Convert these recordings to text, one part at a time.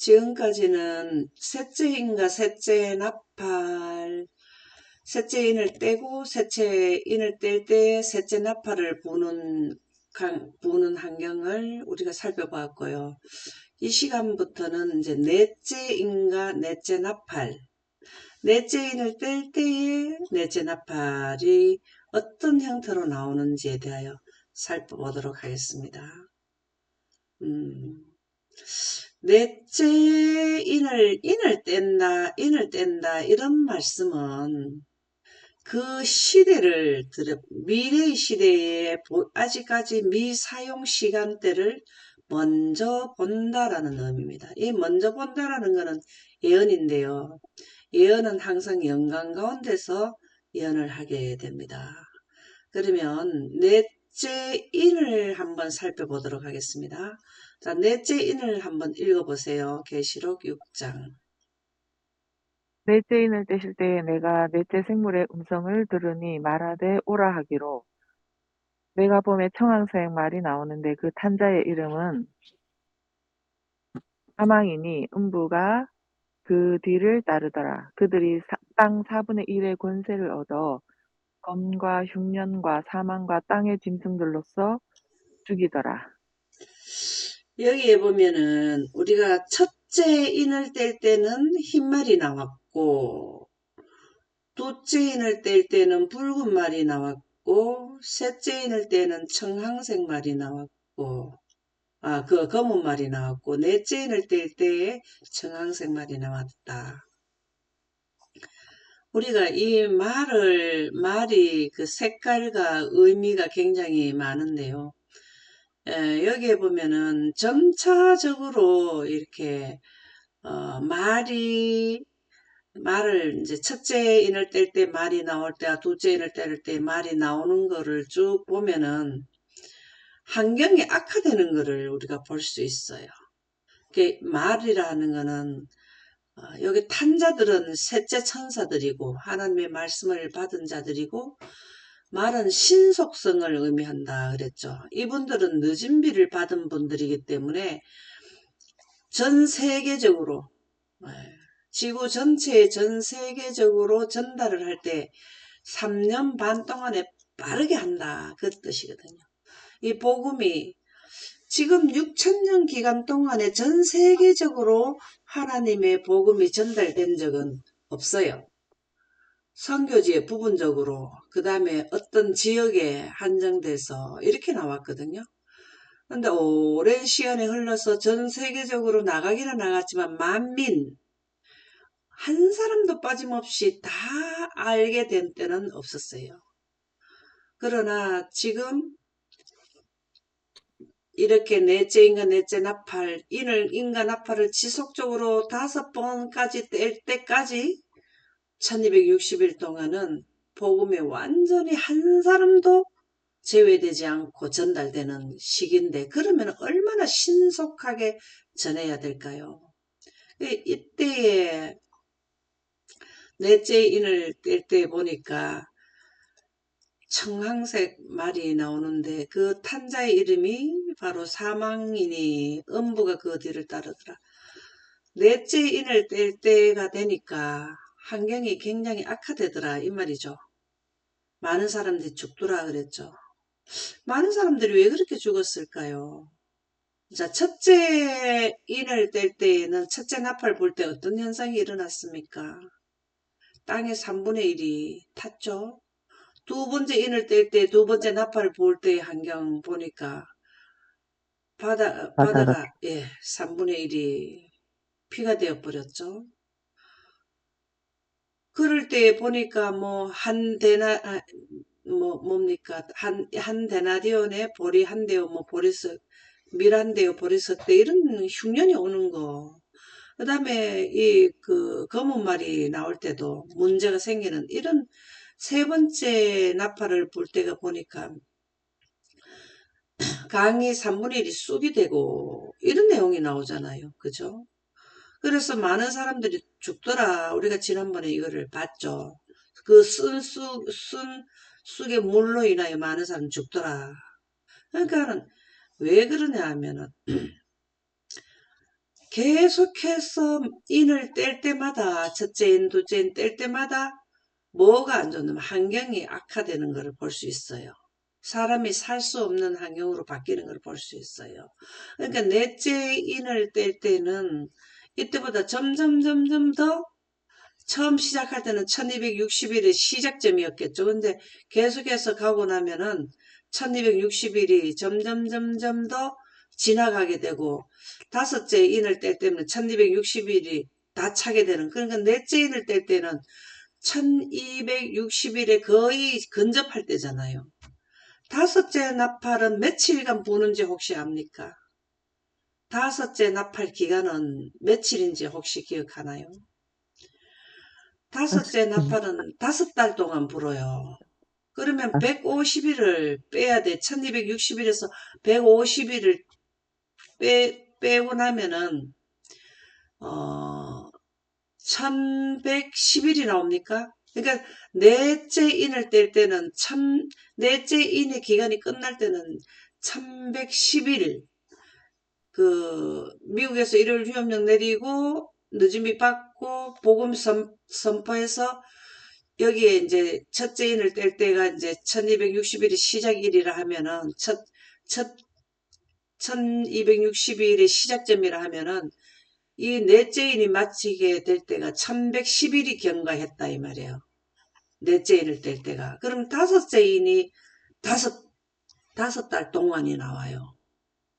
지금까지는 셋째 인과 셋째 나팔, 셋째 인을 떼고 셋째 인을 뗄 때 셋째 나팔을 부는 환경을 우리가 살펴봤고요. 이 시간부터는 이제 넷째 인과 넷째 나팔, 넷째 인을 뗄 때의 넷째 나팔이 어떤 형태로 나오는지에 대하여 살펴보도록 하겠습니다. 넷째 인을 뗀다, 이런 말씀은 그 시대를 미래의 시대에 아직까지 미사용 시간대를 먼저 본다라는 의미입니다. 이 먼저 본다라는 것은 예언인데요. 예언은 항상 연간 가운데서 예언을 하게 됩니다. 그러면 넷째 인을 한번 살펴보도록 하겠습니다. 자, 넷째 인을 한번 읽어보세요. 계시록 6장. 넷째 인을 떼실 때에 내가 넷째 생물의 음성을 들으니 말하되 오라 하기로, 내가 봄에 청황색 말이 나오는데 그 탄자의 이름은 사망이니 음부가 그 뒤를 따르더라. 그들이 땅 4분의 1의 권세를 얻어 검과 흉년과 사망과 땅의 짐승들로서 죽이더라. 여기에 보면은 우리가 첫째 인을 뗄 때는 흰말이 나왔고, 둘째 인을 뗄 때는 붉은 말이 나왔고, 셋째 인을 때는 청황색 말이 나왔고, 그 검은 말이 나왔고, 넷째 인을 뗄 때에 청황색 말이 나왔다. 우리가 이 말이 그 색깔과 의미가 굉장히 많은데요. 여기에 보면은 점차적으로 이렇게 말을 이제 첫째 인을 뗄 때 말이 나올 때와 둘째 인을 뗄 때 말이 나오는 거를 쭉 보면은 환경이 악화되는 거를 우리가 볼 수 있어요. 말이라는 거는 여기 탄자들은 셋째 천사들이고 하나님의 말씀을 받은 자들이고, 말은 신속성을 의미한다 그랬죠. 이분들은 늦은 비를 받은 분들이기 때문에 전 세계적으로, 지구 전체에 전 세계적으로 전달을 할 때 3년 반 동안에 빠르게 한다, 그 뜻이거든요. 이 복음이 지금 6천년 기간 동안에 전 세계적으로 하나님의 복음이 전달된 적은 없어요. 선교지에 부분적으로, 그 다음에 어떤 지역에 한정돼서 이렇게 나왔거든요. 근데 오랜 시간이 흘러서 전 세계적으로 나가기는 나갔지만 만민, 한 사람도 빠짐없이 다 알게 된 때는 없었어요. 그러나 지금 이렇게 넷째 인과 넷째 나팔, 인과 나팔을 지속적으로 5번까지 뗄 때까지 1260일 동안은 복음에 완전히 한 사람도 제외되지 않고 전달되는 시기인데, 그러면 얼마나 신속하게 전해야 될까요? 이때에 넷째 인을 뗄 때 보니까 청황색 말이 나오는데 그 탄자의 이름이 바로 사망이니 음부가 그 뒤를 따르더라. 넷째 인을 뗄 때가 되니까 환경이 굉장히 악화되더라, 이 말이죠. 많은 사람들이 죽더라 그랬죠. 많은 사람들이 왜 그렇게 죽었을까요? 자, 첫째 인을 뗄 때에는 첫째 나팔 볼 때 어떤 현상이 일어났습니까? 땅의 3분의 1이 탔죠. 두 번째 인을 뗄 때, 두 번째 나팔을 볼 때의 환경 보니까 바다가 바다가 3분의 1이 피가 되어 버렸죠. 그럴 때 보니까 뭡니까? 한 데나리온에 보리 한 대요, 밀 한 대요, 보리석 대, 이런 흉년이 오는 거. 그 다음에 검은 말이 나올 때도 문제가 생기는, 이런 세 번째 나팔을 볼 때가 보니까 강이 3분의 1이 쑥이 되고 이런 내용이 나오잖아요. 그죠? 그래서 많은 사람들이 죽더라. 우리가 지난번에 이거를 봤죠. 그 쑥의 물로 인하여 많은 사람 죽더라. 그러니까는 왜 그러냐 하면은 계속해서 인을 뗄 때마다, 첫째 인, 둘째 인 뗄 때마다 뭐가 안 좋냐면 환경이 악화되는 것을 볼 수 있어요. 사람이 살 수 없는 환경으로 바뀌는 걸 볼 수 있어요. 그러니까 넷째 인을 뗄 때는 이때보다 점점 더 처음 시작할 때는 1260일이 시작점이었겠죠. 근데 계속해서 가고 나면은 1260일이 점점 더 지나가게 되고 다섯째 인을 뗄 때는 1260일이 다 차게 되는 그러니까 넷째 인을 뗄 때는 1260일에 거의 근접할 때잖아요. 다섯째 나팔은 며칠간 부는지 혹시 압니까? 다섯째 나팔 기간은 며칠인지 혹시 기억하나요? 다섯째 나팔은 5달 동안 불어요. 그러면 150일을 빼야 돼. 1260일에서 150일을 빼고 나면은, 1110일이 나옵니까? 그러니까, 넷째 인을 뗄 때는, 넷째 인의 기간이 끝날 때는 1110일, 미국에서 일요일 휴업령 내리고, 늦음이 받고, 복음 선포해서, 여기에 이제 첫째 인을 뗄 때가 이제 1260일이 시작일이라 하면은, 1260일의 시작점이라 하면은, 이 넷째 인이 마치게 될 때가 1110일이 경과했다, 이 말이에요. 넷째 인을 뗄 때가. 그럼 다섯째 인이 다섯 달 동안이 나와요.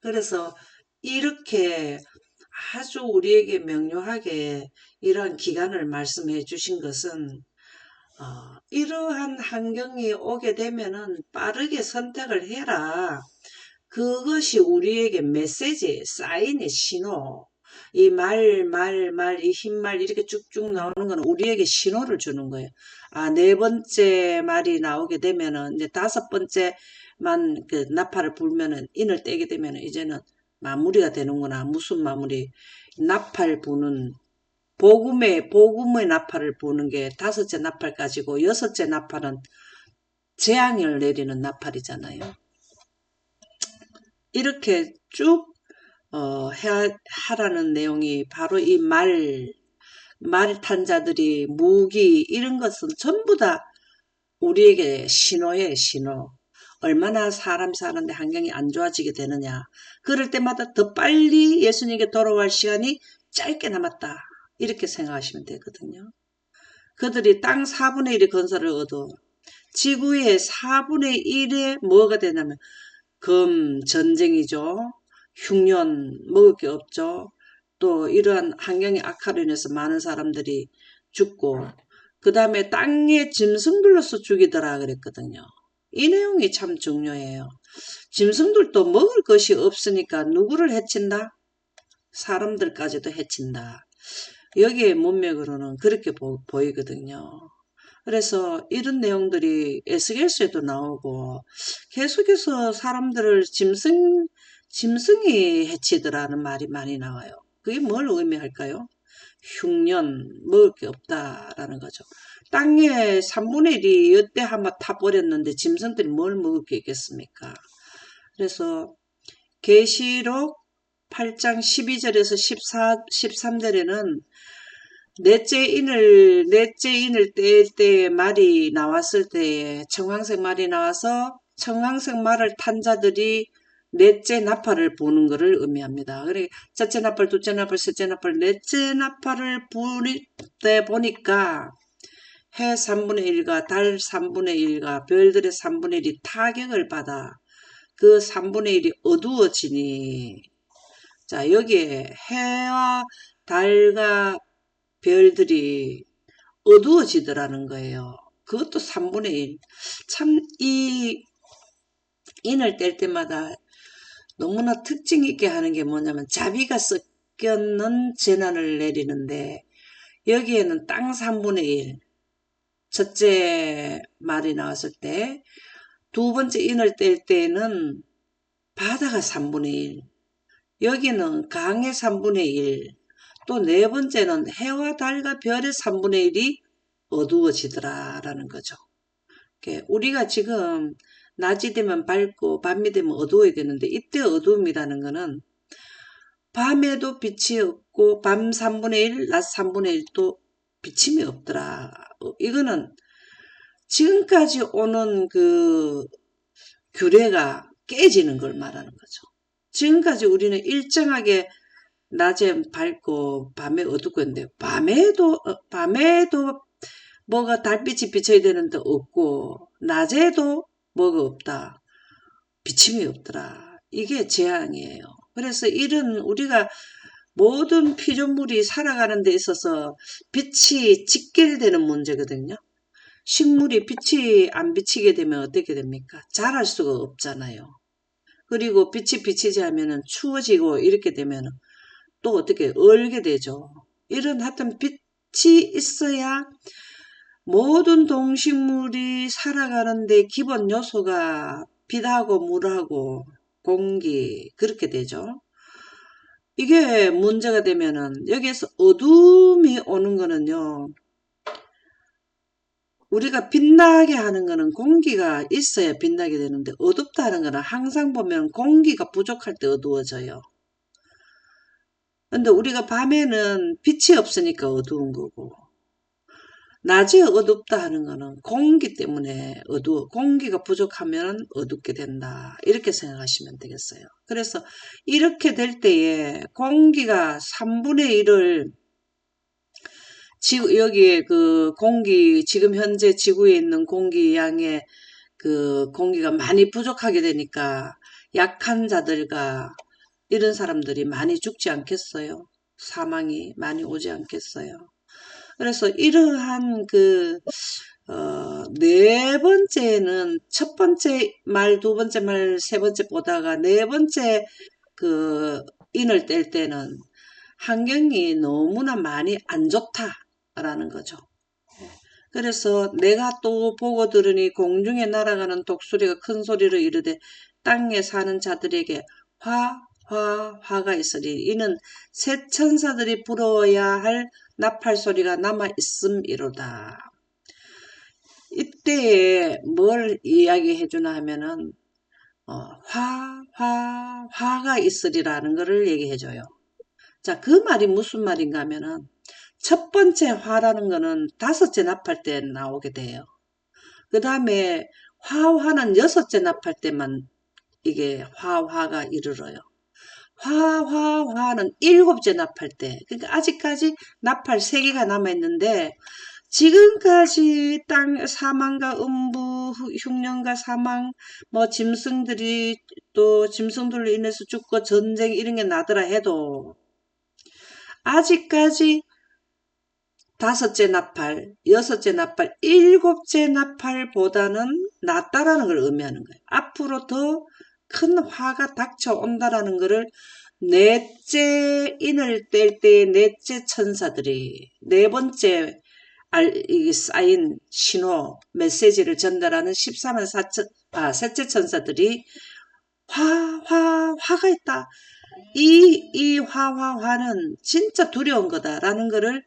그래서 이렇게 아주 우리에게 명료하게 이러한 기간을 말씀해 주신 것은 이러한 환경이 오게 되면은 빠르게 선택을 해라. 그것이 우리에게 메시지, 사인의 신호. 이 이 흰말 이렇게 쭉쭉 나오는 건 우리에게 신호를 주는 거예요. 아, 네 번째 말이 나오게 되면은 이제 다섯 번째만 그 나팔을 불면은 인을 떼게 되면은 이제는 마무리가 되는구나. 무슨 마무리? 나팔 부는 복음의 나팔을 부는 게 다섯째 나팔까지고 여섯째 나팔은 재앙을 내리는 나팔이잖아요. 이렇게 쭉 하라는 내용이 바로 이 말탄자들이 무기 이런 것은 전부 다 우리에게 신호예요, 신호. 얼마나 사람 사는데 환경이 안 좋아지게 되느냐. 그럴 때마다 더 빨리 예수님께 돌아갈 시간이 짧게 남았다. 이렇게 생각하시면 되거든요. 그들이 땅 4분의 1의 건설을 얻어 지구의 4분의 1에 뭐가 되냐면 전쟁이죠. 흉년 먹을 게 없죠. 또 이러한 환경의 악화로 인해서 많은 사람들이 죽고 그 다음에 땅에 짐승들로서 죽이더라 그랬거든요. 이 내용이 참 중요해요. 짐승들도 먹을 것이 없으니까 누구를 해친다? 사람들까지도 해친다. 여기에 문맥으로는 그렇게 보이거든요. 그래서 이런 내용들이 에스겔서에도 나오고 계속해서 사람들을 짐승이 해치더라는 말이 많이 나와요. 그게 뭘 의미할까요? 흉년, 먹을 게 없다라는 거죠. 땅에 3분의 1이 여태 한번 타버렸는데 짐승들이 뭘 먹을 게 있겠습니까? 그래서 계시록 8장 12절에서 13절에는 넷째 인을 뗄 때 말이 나왔을 때에 청황색 말이 나와서 청황색 말을 탄 자들이 넷째 나팔을 부는 것을 의미합니다. 그래 첫째 나팔, 둘째 나팔, 셋째 나팔, 넷째 나팔을 부를 때 보니까 해 3분의 1과 달 3분의 1과 별들의 3분의 1이 타격을 받아 그 3분의 1이 어두워지니 자 여기에 해와 달과 별들이 어두워지더라는 거예요. 그것도 3분의 1. 참, 이 인을 뗄 때마다 너무나 특징 있게 하는 게 뭐냐면 자비가 섞여는 재난을 내리는데 여기에는 땅 3분의 1. 첫째 말이 나왔을 때 두 번째 인을 뗄 때는 바다가 3분의 1. 여기는 강의 3분의 1. 또 네 번째는 해와 달과 별의 3분의 1이 어두워지더라라는 거죠. 우리가 지금 낮이 되면 밝고 밤이 되면 어두워야 되는데 이때 어두움이라는 거는 밤에도 빛이 없고 밤 3분의 1, 낮 3분의 1도 비침이 없더라. 이거는 지금까지 오는 그 규례가 깨지는 걸 말하는 거죠. 지금까지 우리는 일정하게 낮에 밝고 밤에 어둡고 했는데 밤에도 뭐가 달빛이 비쳐야 되는데 없고 낮에도 뭐가 없다. 비침이 없더라. 이게 재앙이에요. 그래서 이런 우리가 모든 피조물이 살아가는 데 있어서 빛이 직결되는 문제거든요. 식물이 빛이 안 비치게 되면 어떻게 됩니까? 자랄 수가 없잖아요. 그리고 빛이 비치지 않으면 추워지고 이렇게 되면 또 어떻게 얼게 되죠. 이런 하여튼 빛이 있어야 모든 동식물이 살아가는데 기본 요소가 빛하고 물하고 공기 그렇게 되죠. 이게 문제가 되면은 여기에서 어둠이 오는 거는요. 우리가 빛나게 하는 거는 공기가 있어야 빛나게 되는데 어둡다 하는 거는 항상 보면 공기가 부족할 때 어두워져요. 근데 우리가 밤에는 빛이 없으니까 어두운 거고 낮에 어둡다 하는 거는 공기 때문에 어두워. 공기가 부족하면 어둡게 된다. 이렇게 생각하시면 되겠어요. 그래서 이렇게 될 때에 공기가 3분의 1을 여기에 그 공기, 지금 현재 지구에 있는 공기 양의 그 공기가 많이 부족하게 되니까 약한 자들과 이런 사람들이 많이 죽지 않겠어요? 사망이 많이 오지 않겠어요? 그래서 이러한 네 번째는 첫 번째 말, 두 번째 말, 세 번째 보다가 네 번째 그 인을 뗄 때는 환경이 너무나 많이 안 좋다라는 거죠. 그래서 내가 또 보고 들으니 공중에 날아가는 독수리가 큰 소리로 이르되 땅에 사는 자들에게 화가 있으리. 이는 새 천사들이 부러워야 할 나팔 소리가 남아 있음이로다. 이때에 뭘 이야기해 주나 하면은 화가 있으리라는 것을 얘기해 줘요. 자, 그 말이 무슨 말인가 하면은 첫 번째 화라는 거는 다섯째 나팔 때 나오게 돼요. 그 다음에 화는 여섯째 나팔 때만 이게 화가 이르러요. 화는 일곱째 나팔 때. 그러니까 아직까지 나팔 세 개가 남아있는데 지금까지 땅 사망과 음부, 흉년과 사망, 뭐 짐승들이 또 짐승들로 인해서 죽고 전쟁 이런 게 나더라 해도 아직까지 다섯째 나팔, 여섯째 나팔, 일곱째 나팔보다는 낫다라는 걸 의미하는 거예요. 앞으로 더 큰 화가 닥쳐온다라는 것을 넷째 인을 뗄 때 넷째 천사들이 네 번째 이 쌓인 신호, 메시지를 전달하는 14만 4천, 셋째 천사들이 화가 있다. 이 화는 진짜 두려운 거다라는 거를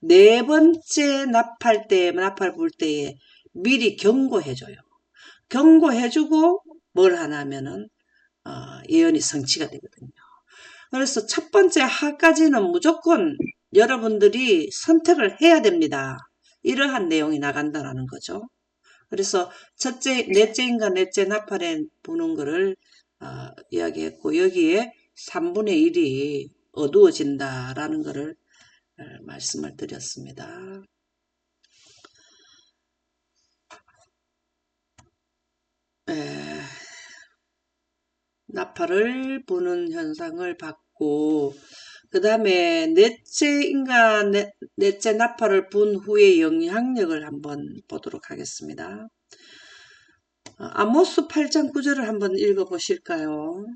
네 번째 나팔 불 때에 미리 경고해줘요. 경고해주고 뭘 하냐면은 예언이 성취가 되거든요. 그래서 첫 번째 하까지는 무조건 여러분들이 선택을 해야 됩니다. 이러한 내용이 나간다라는 거죠. 그래서 넷째인가 넷째 나팔에 부는 거를 이야기했고 여기에 3분의 1이 어두워진다라는 거를 말씀을 드렸습니다. 나팔을 부는 현상을 봤고 그 다음에 넷째 나팔을 분 후의 영향력을 한번 보도록 하겠습니다. 아모스 8장 9절을 한번 읽어보실까요?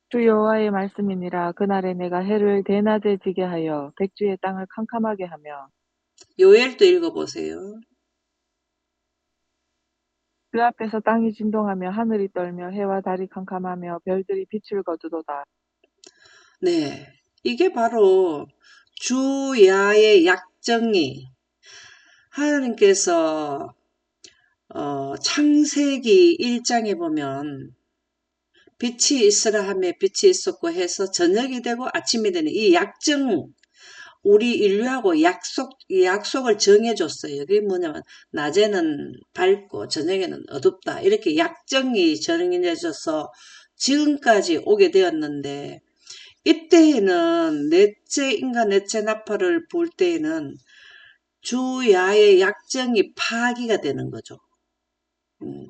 주 여호와의 말씀이니라. 그날에 내가 해를 대낮에 지게 하여 백주의 땅을 캄캄하게 하며 요엘도 읽어보세요. 그 앞에서 땅이 진동하며 하늘이 떨며 해와 달이 캄캄하며 별들이 빛을 거두도다. 네, 이게 바로 주야의 약정이 하나님께서 창세기 1장에 보면 빛이 있으라 하며 빛이 있었고 해서 저녁이 되고 아침이 되는 이 약정, 우리 인류하고 약속을 정해줬어요. 그게 뭐냐면, 낮에는 밝고, 저녁에는 어둡다. 이렇게 약정이 정해져서 지금까지 오게 되었는데, 이때에는 인간 넷째 나팔을 볼 때에는 주야의 약정이 파기가 되는 거죠. 음.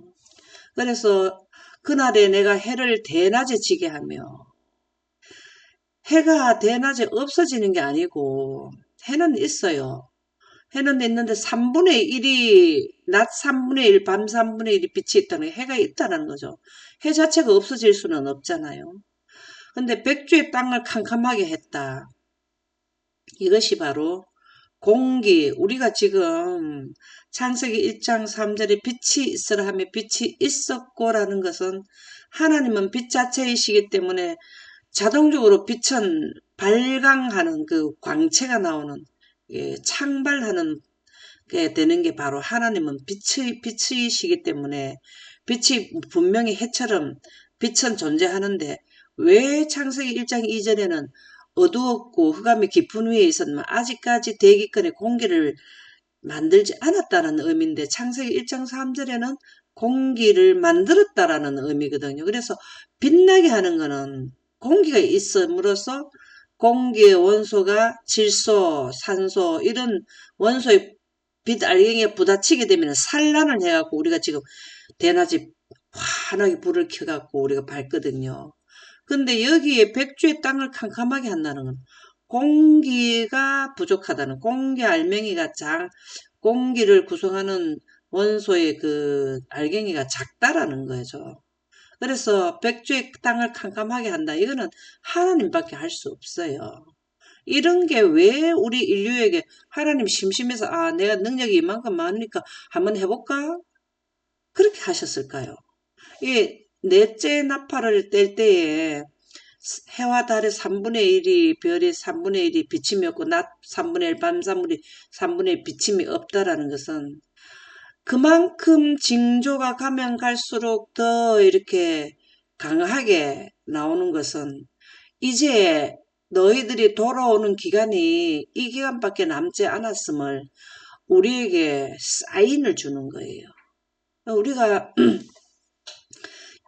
그래서 그날에 내가 해를 대낮에 지게 하며, 해가 대낮에 없어지는 게 아니고, 해는 있어요. 해는 있는데 3분의 1이, 낮 3분의 1, 밤 3분의 1이 빛이 있다는 게 해가 있다는 거죠. 해 자체가 없어질 수는 없잖아요. 근데 백주의 땅을 캄캄하게 했다. 이것이 바로 공기, 우리가 지금 창세기 1장 3절에 빛이 있으라 하며 빛이 있었고라는 것은 하나님은 빛 자체이시기 때문에 자동적으로 빛은 발광하는 그 광채가 나오는 창발하는 게 되는 게 바로 하나님은 빛이시기 때문에 빛이 분명히 해처럼 빛은 존재하는데 왜 창세기 1장 2절에는 어두웠고 흑암이 깊은 위에 있었지만 아직까지 대기권의 공기를 만들지 않았다는 의미인데 창세기 1장 3절에는 공기를 만들었다라는 의미거든요. 그래서 빛나게 하는 거는 공기가 있음으로써 공기의 원소가 질소, 산소 이런 원소의 빛 알갱이에 부딪히게 되면 산란을 해갖고 우리가 지금 대낮에 환하게 불을 켜갖고 우리가 밝거든요. 근데 여기에 백주의 땅을 캄캄하게 한다는 건 공기가 부족하다는 공기 알맹이가 공기를 구성하는 원소의 그 알갱이가 작다라는 거죠. 그래서 백주의 땅을 캄캄하게 한다. 이거는 하나님밖에 할 수 없어요. 이런 게 왜 우리 인류에게 하나님 심심해서 내가 능력이 이만큼 많으니까 한번 해볼까? 그렇게 하셨을까요? 이 넷째 나팔을 뗄 때에 해와 달의 3분의 1이 별의 3분의 1이 비침이 없고 낮 3분의 1, 밤 3분의 1 비침이 없다라는 것은 그만큼 징조가 가면 갈수록 더 이렇게 강하게 나오는 것은 이제 너희들이 돌아오는 기간이 이 기간밖에 남지 않았음을 우리에게 사인을 주는 거예요. 우리가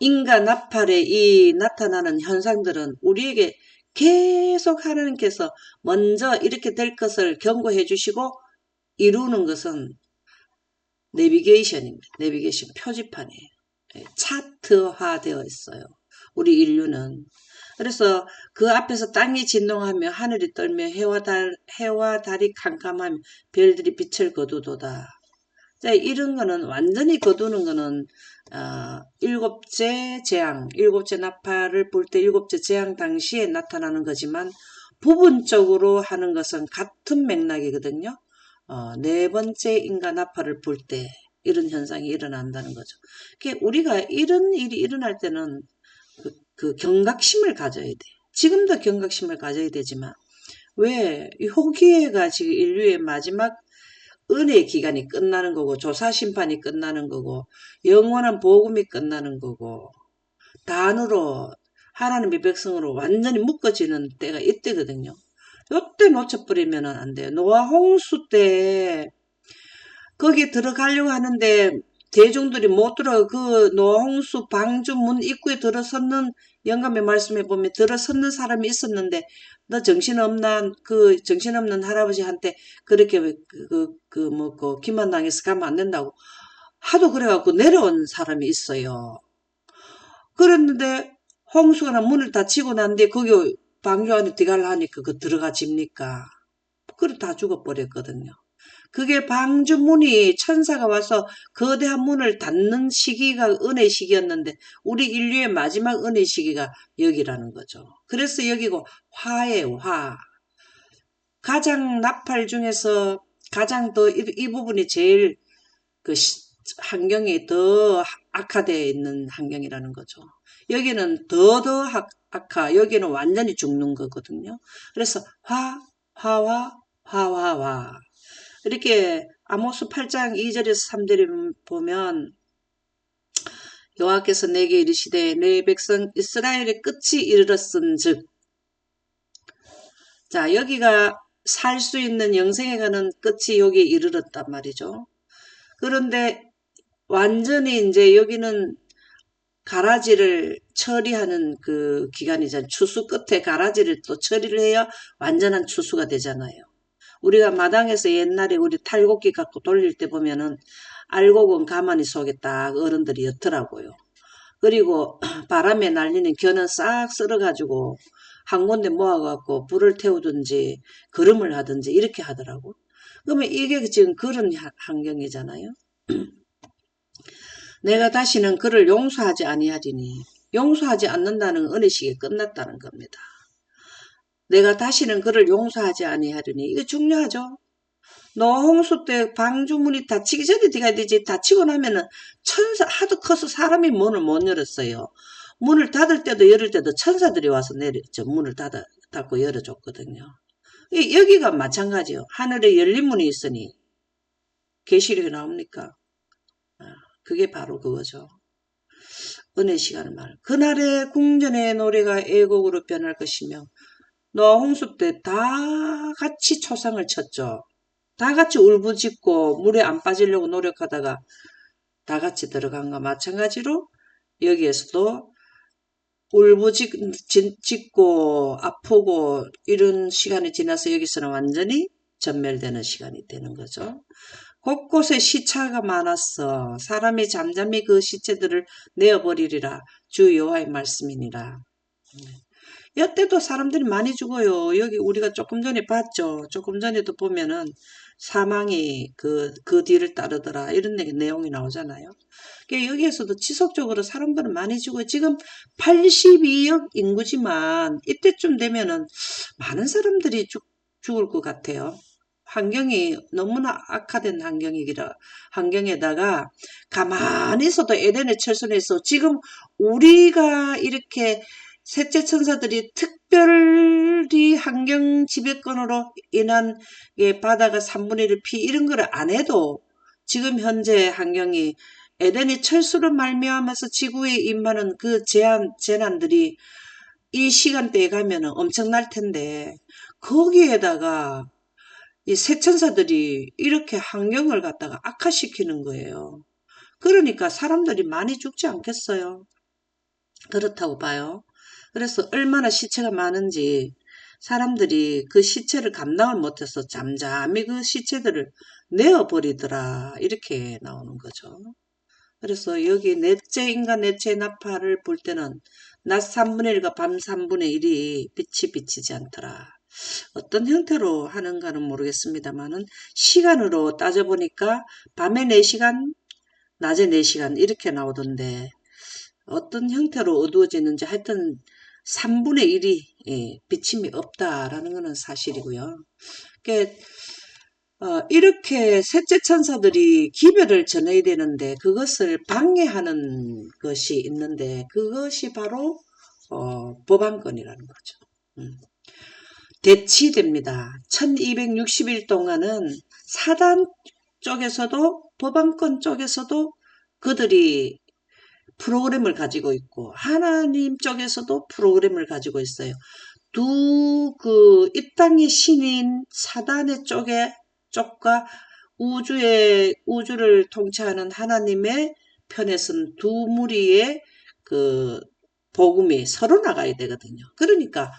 인과 나팔에 이 나타나는 현상들은 우리에게 계속 하나님께서 먼저 이렇게 될 것을 경고해 주시고 이루는 것은 내비게이션입니다. 내비게이션 표지판이에요. 차트화 되어 있어요. 우리 인류는. 그래서 그 앞에서 땅이 진동하며 하늘이 떨며 해와 달이 캄캄하며 별들이 빛을 거두도다. 자, 이런 거는 완전히 거두는 거는 일곱째 재앙, 일곱째 나팔을 볼 때 일곱째 재앙 당시에 나타나는 거지만 부분적으로 하는 것은 같은 맥락이거든요. 네 번째 인간 나팔을 볼 때 이런 현상이 일어난다는 거죠. 우리가 이런 일이 일어날 때는 그 경각심을 가져야 돼. 지금도 경각심을 가져야 되지만 왜 호기회가 지금 인류의 마지막 은혜의 기간이 끝나는 거고 조사심판이 끝나는 거고 영원한 복음이 끝나는 거고 단으로 하나님의 백성으로 완전히 묶어지는 때가 이때거든요. 요때 놓쳐버리면 안 돼요. 노아 홍수 때 거기 들어가려고 하는데 대중들이 못 들어 그 노아 홍수 방주 문 입구에 들어섰는 영감의 말씀에 보면 들어섰는 사람이 있었는데 너 정신없나 그 정신없는 할아버지한테 그렇게 기만당해서 가면 안 된다고 하도 그래갖고 내려온 사람이 있어요. 그랬는데 홍수가 나 문을 닫히고 난데 거기 방주 안에 들어가려 하니까 그 들어가집니까? 그래 다 죽어버렸거든요. 그게 방주문이 천사가 와서 거대한 문을 닫는 시기가 은혜 시기였는데 우리 인류의 마지막 은혜 시기가 여기라는 거죠. 그래서 여기고 화예요. 화. 가장 나팔 중에서 가장 더 이 부분이 제일 그 환경이 더 악화되어 있는 환경이라는 거죠. 여기는 더 악화, 여기는 완전히 죽는 거거든요. 그래서 화와 화화화. 이렇게 아모스 8장 2절에서 3절에 보면 여호와께서 내게 이르시되 내 백성 이스라엘의 끝이 이르렀은즉. 자, 여기가 살 수 있는 영생에 가는 끝이 여기에 이르렀단 말이죠. 그런데 완전히 이제 여기는 가라지를 처리하는 그 기간이잖아요. 추수 끝에 가라지를 또 처리를 해야 완전한 추수가 되잖아요. 우리가 마당에서 옛날에 우리 탈곡기 갖고 돌릴 때 보면은 알곡은 가만히 속에 딱 어른들이 였더라고요. 그리고 바람에 날리는 겨는 싹 썰어가지고 한 군데 모아갖고 불을 태우든지 거름을 하든지 이렇게 하더라고. 그러면 이게 지금 그런 환경이잖아요. 내가 다시는 그를 용서하지 아니하리니, 용서하지 않는다는 은혜식이 끝났다는 겁니다. 내가 다시는 그를 용서하지 아니하리니, 이거 중요하죠. 노홍수 때 방주문이 닫히기 전에 네가 되지, 닫히고 나면은 천사 하도 커서 사람이 문을 못 열었어요. 문을 닫을 때도 열을 때도 천사들이 와서 문을 닫고 열어줬거든요. 여기가 마찬가지요. 하늘에 열린 문이 있으니 계시록에 나옵니까? 그게 바로 그거죠. 은혜 시간을 말. 그날의 궁전의 노래가 애곡으로 변할 것이며, 노아 홍수 때 다 같이 초상을 쳤죠. 다 같이 울부짖고 물에 안 빠지려고 노력하다가 다 같이 들어간 거 마찬가지로 여기에서도 울부짖고 아프고 이런 시간이 지나서 여기서는 완전히 전멸되는 시간이 되는 거죠. 곳곳에 시체가 많았어. 사람이 잠잠히 그 시체들을 내어버리리라. 주 여호와의 말씀이니라. 이때도 사람들이 많이 죽어요. 여기 우리가 조금 전에 봤죠. 조금 전에도 보면은 사망이 그 뒤를 따르더라. 이런 내용이 나오잖아요. 그러니까 여기에서도 지속적으로 사람들은 많이 죽어요. 지금 82억 인구지만 이때쯤 되면은 많은 사람들이 죽을 것 같아요. 환경이 너무나 악화된 환경에다가 가만히 있어도 에덴의 철선에서 지금 우리가 이렇게 셋째 천사들이 특별히 환경 지배권으로 인한 바다가 3분의 1을 이런 걸 안 해도 지금 현재 환경이 에덴의 철수로 말미암아서 지구에 임하는 그 재난들이 이 시간대에 가면은 엄청날 텐데 거기에다가 이 새천사들이 이렇게 환경을 갖다가 악화시키는 거예요. 그러니까 사람들이 많이 죽지 않겠어요. 그렇다고 봐요. 그래서 얼마나 시체가 많은지 사람들이 그 시체를 감당을 못해서 잠잠히 그 시체들을 내어버리더라. 이렇게 나오는 거죠. 그래서 여기 넷째 인간 넷째 나팔을 볼 때는 낮 3분의 1과 밤 3분의 1이 빛이 비치지 않더라. 어떤 형태로 하는가는 모르겠습니다만은 시간으로 따져보니까 밤에 4시간, 낮에 4시간 이렇게 나오던데 어떤 형태로 어두워지는지 하여튼 3분의 1이 비침이 없다라는 것은 사실이고요. 그러니까 이렇게 셋째 천사들이 기별을 전해야 되는데 그것을 방해하는 것이 있는데 그것이 바로 법안권이라는 거죠. 대치됩니다. 1260일 동안은 사단 쪽에서도 법안권 쪽에서도 그들이 프로그램을 가지고 있고 하나님 쪽에서도 프로그램을 가지고 있어요. 이 땅의 신인 사단의 쪽과 우주를 통치하는 하나님의 편에 선 두 무리의 그 복음이 서로 나가야 되거든요. 그러니까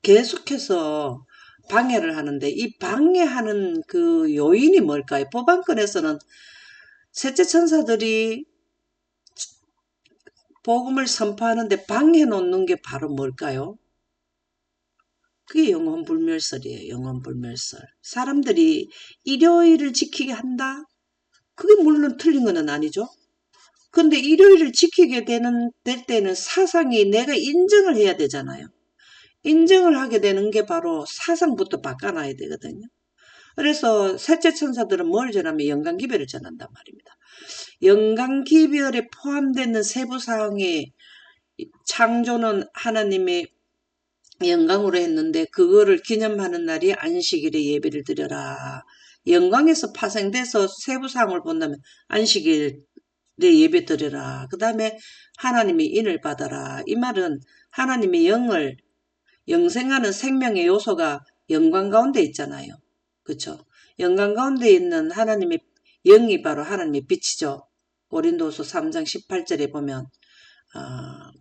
계속해서 방해를 하는데 이 방해하는 그 요인이 뭘까요? 법안권에서는 셋째 천사들이 복음을 선포하는데 방해 놓는 게 바로 뭘까요? 그게 영혼불멸설이에요. 영혼불멸설. 사람들이 일요일을 지키게 한다? 그게 물론 틀린 건 아니죠. 근데 일요일을 지키게 될 때는 사상이 내가 인정을 해야 되잖아요. 인정을 하게 되는 게 바로 사상부터 바꿔놔야 되거든요. 그래서 셋째 천사들은 뭘 전하면 영광기별을 전한단 말입니다. 영광기별에 포함되는 세부사항이 창조는 하나님의 영광으로 했는데 그거를 기념하는 날이 안식일에 예배를 드려라. 영광에서 파생돼서 세부사항을 본다면 안식일 내 예배 드려라. 그 다음에 하나님의 인을 받아라. 이 말은 하나님의 영을 영생하는 생명의 요소가 영광 가운데 있잖아요. 그쵸? 영광 가운데 있는 하나님의 영이 바로 하나님의 빛이죠. 고린도서 3장 18절에 보면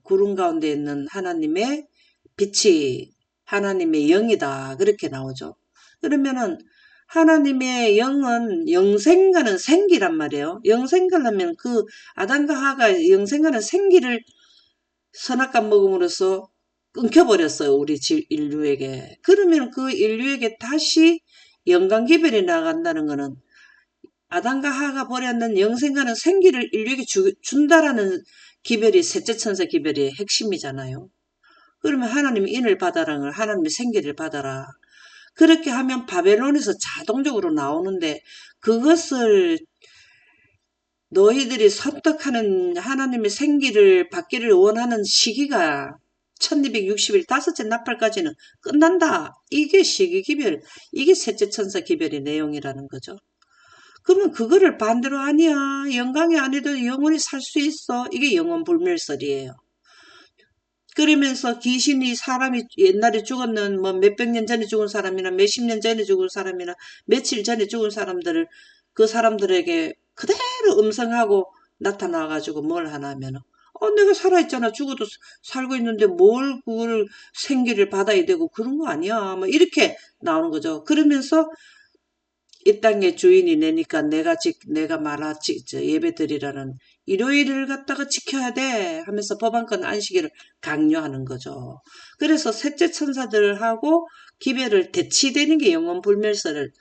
구름 가운데 있는 하나님의 빛이 하나님의 영이다. 그렇게 나오죠. 그러면은 하나님의 영은 영생가는 생기란 말이에요. 영생가려면 그 아담과 하가 영생가는 생기를 선악과 먹음으로써 끊겨버렸어요. 우리 인류에게. 그러면 그 인류에게 다시 영광 기별이 나간다는 것은 아담과 하가 버렸는 영생가는 생기를 인류에게 준다라는 기별이 셋째 천사 기별의 핵심이잖아요. 그러면 하나님의 인을 받아라는 걸 하나님의 생기를 받아라. 그렇게 하면 바벨론에서 자동적으로 나오는데 그것을 너희들이 선택하는 하나님의 생기를 받기를 원하는 시기가 1260일 다섯째 나팔까지는 끝난다. 이게 시기기별, 이게 셋째 천사 기별의 내용이라는 거죠. 그러면 그거를 반대로 아니야. 영광이 아니도 영원히 살 수 있어. 이게 영원불멸설이에요. 그러면서 귀신이 사람이 옛날에 죽었는 뭐 몇백 년 전에 죽은 사람이나 몇십 년 전에 죽은 사람이나 며칠 전에 죽은 사람들을 그 사람들에게 그대로 음성하고 나타나가지고 뭘 하냐면은 내가 살아있잖아. 죽어도 살고 있는데 뭘 그걸 생기를 받아야 되고 그런 거 아니야. 뭐 이렇게 나오는 거죠. 그러면서 이 땅의 주인이 내니까 내가 예배 드리라는 일요일을 갖다가 지켜야 돼 하면서 법안권 안식일을 강요하는 거죠. 그래서 셋째 천사들하고 기별을 대치되는 게 영원불멸설을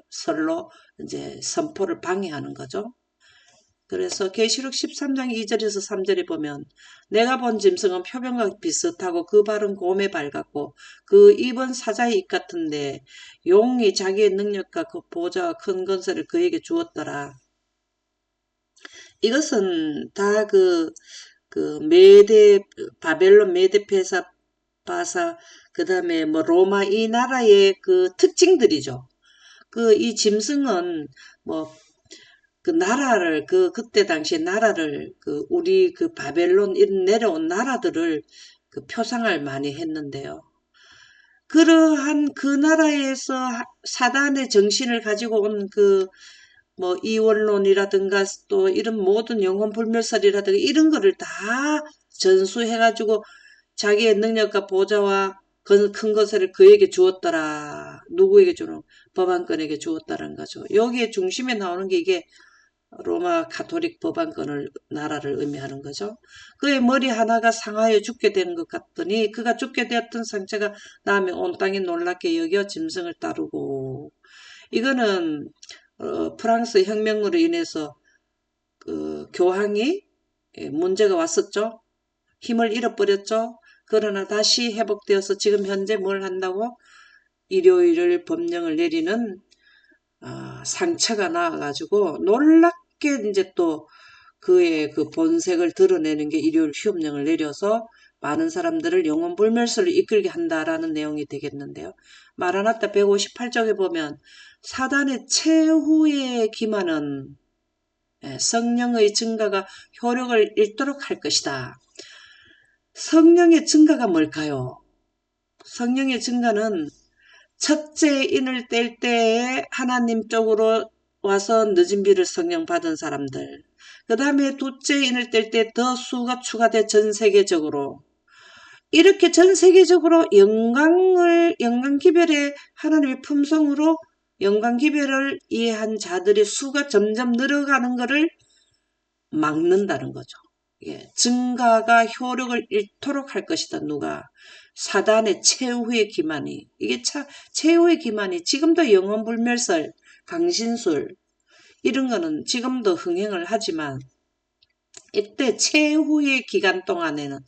설로 이제 선포를 방해하는 거죠. 그래서 계시록 13장 2절에서 3절에 보면 내가 본 짐승은 표범과 비슷하고 그 발은 곰에 발 같고 그 입은 사자의 입 같은데 용이 자기의 능력과 그 보좌와 큰 건설을 그에게 주었더라. 이것은 다 바벨론 메데 페사 바사 그 다음에 뭐 로마 이 나라의 그 특징들이죠. 이 짐승은 뭐 그 나라를 그때 당시에 나라를 우리 바벨론 이런 내려온 나라들을 표상을 많이 했는데요. 그러한 그 나라에서 사단의 정신을 가지고 온 뭐 이원론이라든가 또 이런 모든 영혼불멸설이라든가 이런 거를 다 전수해가지고 자기의 능력과 보좌와 큰 것을 그에게 주었더라. 누구에게 주는? 법안권에게 주었다는 거죠. 여기에 중심에 나오는 게 이게 로마 가톨릭 법안권을 나라를 의미하는 거죠. 그의 머리 하나가 상하여 죽게 된 것 같더니 그가 죽게 되었던 상처가 다음에 온 땅이 놀랍게 여겨 짐승을 따르고 이거는 프랑스 혁명으로 인해서 교황이 문제가 왔었죠. 힘을 잃어버렸죠. 그러나 다시 회복되어서 지금 현재 뭘 한다고? 일요일을 법령을 내리는 상처가 나와가지고 놀랍게 이제 또 그의 본색을 드러내는 게 일요일 휴업령을 내려서 많은 사람들을 영혼불멸설을 이끌게 한다라는 내용이 되겠는데요. 마라나타 158쪽에 보면 사단의 최후의 기만은 성령의 증가가 효력을 잃도록 할 것이다. 성령의 증가가 뭘까요? 성령의 증가는 첫째 인을 뗄 때에 하나님 쪽으로 와서 늦은 비를 성령 받은 사람들. 그 다음에 둘째 인을 뗄 때 더 수가 추가돼 전 세계적으로. 이렇게 전 세계적으로 영광 기별의 하나님의 품성으로 영광 기별을 이해한 자들의 수가 점점 늘어가는 것을 막는다는 거죠. 예, 증가가 효력을 잃도록 할 것이다. 누가? 사단의 최후의 기만이. 이게 최후의 기만이 지금도 영혼불멸설, 강신술 이런 거는 지금도 흥행을 하지만 이때 최후의 기간 동안에는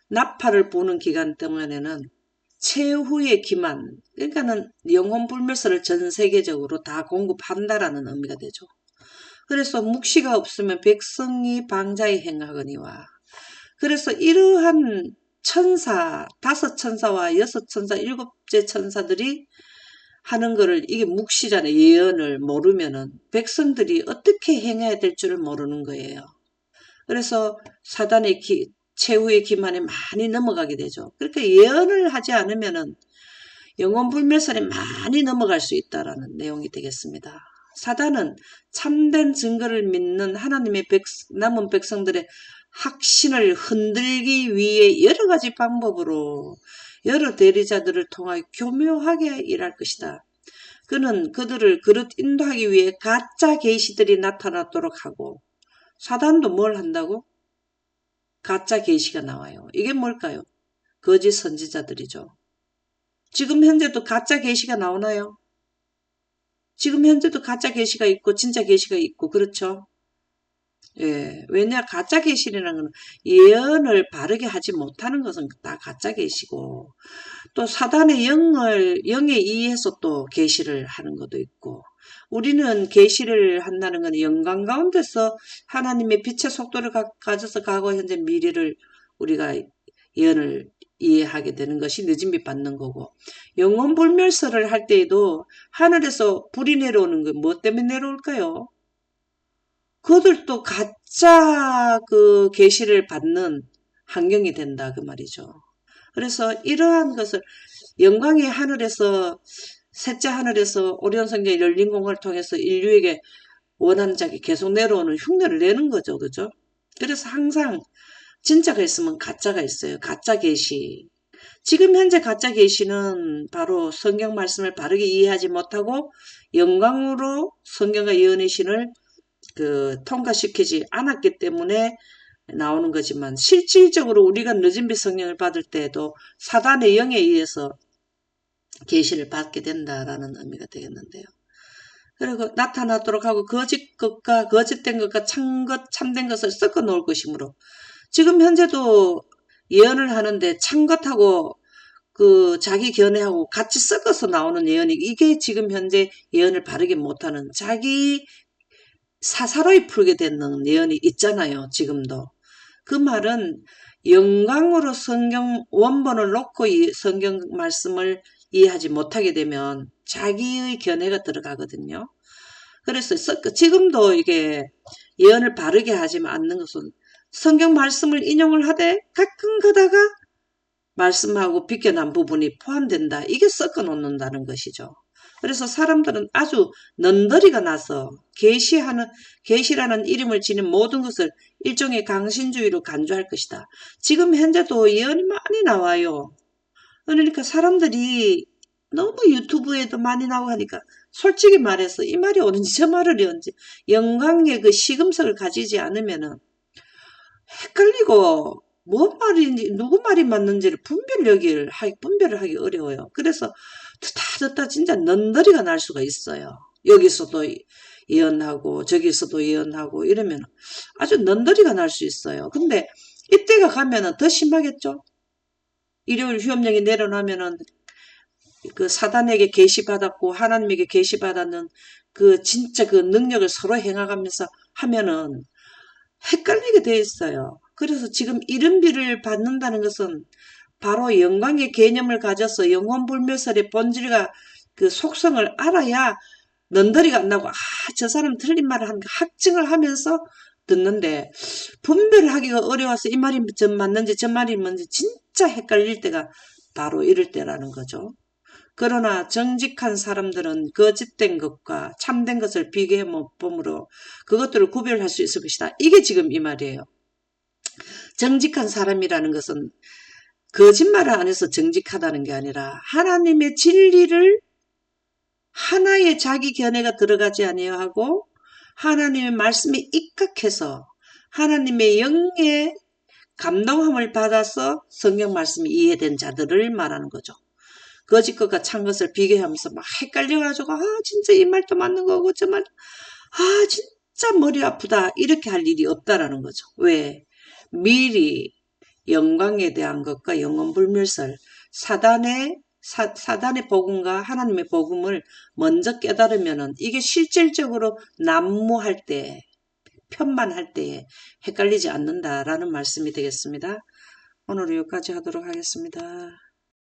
나팔을 부는 기간 동안에는 최후의 기만, 그러니까는 영혼불멸설을 전 세계적으로 다 공급한다라는 의미가 되죠. 그래서 묵시가 없으면 백성이 방자히 행하거니와. 그래서 이러한 천사, 5천사와 6천사, 7째 천사들이 하는 거를 이게 묵시잖아요. 예언을 모르면은 백성들이 어떻게 행해야 될 줄을 모르는 거예요. 그래서 사단의 최후의 기만에 많이 넘어가게 되죠. 그러니까 예언을 하지 않으면은 영혼불멸설에 많이 넘어갈 수 있다라는 내용이 되겠습니다. 사단은 참된 증거를 믿는 하나님의 남은 백성들의 확신을 흔들기 위해 여러 가지 방법으로 여러 대리자들을 통하여 교묘하게 일할 것이다. 그는 그들을 그릇 인도하기 위해 가짜 계시들이 나타나도록 하고, 사단도 뭘 한다고? 가짜 계시가 나와요. 이게 뭘까요? 거짓 선지자들이죠. 지금 현재도 가짜 계시가 나오나요? 지금 현재도 가짜 계시가 있고 진짜 계시가 있고 그렇죠? 예, 왜냐 가짜 계시라는 건 예언을 바르게 하지 못하는 것은 다 가짜 계시고 또 사단의 영에 의해서 또 계시를 하는 것도 있고 우리는 계시를 한다는 건 영광 가운데서 하나님의 빛의 속도를 가져서 과거 현재 미래를 우리가 예언을 이해하게 되는 것이 늦은빛 받는 거고 영혼불멸설을 할 때에도 하늘에서 불이 내려오는 건 뭐 때문에 내려올까요? 그들도 가짜 그 계시를 받는 환경이 된다 그 말이죠. 그래서 이러한 것을 영광의 하늘에서 셋째 하늘에서 오리온 성전의 열린 공간을 통해서 인류에게 원하는 자기 계속 내려오는 흉내를 내는 거죠. 그죠? 그래서 항상 진짜가 있으면 가짜가 있어요. 가짜 계시. 지금 현재 가짜 계시는 바로 성경 말씀을 바르게 이해하지 못하고 영광으로 성경과 예언의 신을 통과시키지 않았기 때문에 나오는 거지만 실질적으로 우리가 늦은빛 성령을 받을 때에도 사단의 영에 의해서 계시를 받게 된다라는 의미가 되겠는데요. 그리고 나타나도록 하고 거짓 것과 거짓된 것과 참된 것을 섞어 놓을 것이므로 지금 현재도 예언을 하는데 참 것하고 그 자기 견해하고 같이 섞어서 나오는 예언이 이게 지금 현재 예언을 바르게 못하는 자기 사사로이 풀게 되는 예언이 있잖아요. 지금도. 그 말은 영광으로 성경 원본을 놓고 이 성경 말씀을 이해하지 못하게 되면 자기의 견해가 들어가거든요. 그래서 지금도 이게 예언을 바르게 하지 않는 것은 성경 말씀을 인용을 하되 가끔 가다가 말씀하고 비껴난 부분이 포함된다. 이게 섞어 놓는다는 것이죠. 그래서 사람들은 아주 넌더리가 나서 계시라는 이름을 지닌 모든 것을 일종의 강신주의로 간주할 것이다. 지금 현재도 예언이 많이 나와요. 그러니까 사람들이 너무 유튜브에도 많이 나오고 하니까 솔직히 말해서 이 말이 옳은지 저 말이 옳은지 영광의 그 시금석을 가지지 않으면은 헷갈리고 뭔 말인지 누구 말이 맞는지를 분별을 하기 어려워요. 그래서 듣다 진짜 넌더리가 날 수가 있어요. 여기서도 예언하고 저기서도 예언하고 이러면 아주 넌더리가 날 수 있어요. 근데 이때가 가면은 더 심하겠죠. 일요일 휴업령이 내려나면은 그 사단에게 계시받았고 하나님에게 계시받았는 그 진짜 그 능력을 서로 행하면서 하면은 헷갈리게 돼 있어요. 그래서 지금 이른비를 받는다는 것은 바로 영광의 개념을 가져서 영혼불멸설의 본질과 그 속성을 알아야 넌더리가 안 나고 저 사람 틀린 말을 하는 거 확증을 하면서 듣는데 분별을 하기가 어려워서 이 말이 맞는지 저 말이 뭔지 진짜 헷갈릴 때가 바로 이럴 때라는 거죠. 그러나 정직한 사람들은 거짓된 것과 참된 것을 비교해 보므로 그것들을 구별할 수 있을 것이다. 이게 지금 이 말이에요. 정직한 사람이라는 것은 거짓말을 안 해서 정직하다는 게 아니라 하나님의 진리를 하나의 자기 견해가 들어가지 아니하고 하나님의 말씀에 입각해서 하나님의 영의 감동함을 받아서 성경 말씀이 이해된 자들을 말하는 거죠. 거짓 것과 참 것을 비교하면서 막 헷갈려가지고 진짜 이 말도 맞는 거고 저 말 진짜 머리 아프다 이렇게 할 일이 없다라는 거죠. 왜? 미리 영광에 대한 것과 영혼불멸설 사단의 복음과 하나님의 복음을 먼저 깨달으면은 이게 실질적으로 난무할 때 편만할 때 헷갈리지 않는다라는 말씀이 되겠습니다. 오늘은 여기까지 하도록 하겠습니다.